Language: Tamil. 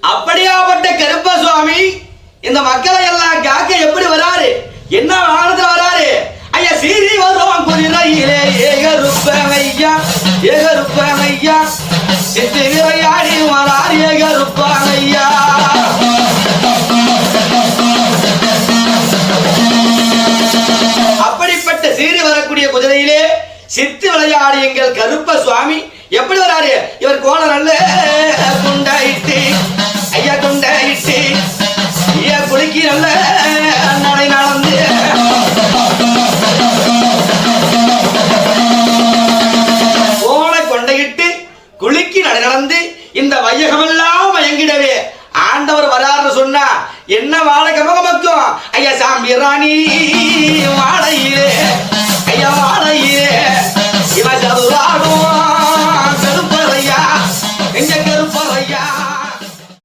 அப்படியாப்பட்ட கருப்ப சுவாமி இந்த மக்களை எல்லாம் காக்க எப்படி வராரு? என்ன வாகனத்துல வராரு? ஐயா சீரி வருவான் குதிரையிலே ஏகருப்பையா ஏகருப்பையா சித்தி விளையாடி வரார் ஏகருப்பையா. அப்படிப்பட்ட சீறி வரக்கூடிய குதிரையிலே சித்து விளையாடி எங்கள் கருப்ப சுவாமி எப்படி வராரு? இவர் கோல நல்ல குண்டாயிட்டு ஐயா குண்டாயிட்டு ஐயா குளிக்கி நல்ல நடை நடந்து கோலை கொண்டையிட்டு குளிக்கி நடை நடந்து இந்த வையகமெல்லாம் மயங்கிடவே ஆண்டவர் வராருன்னு சொன்னா என்ன வாழை கமகமக்கும் ஐயா சாம்பி ராணி வாழையிலே ஐயா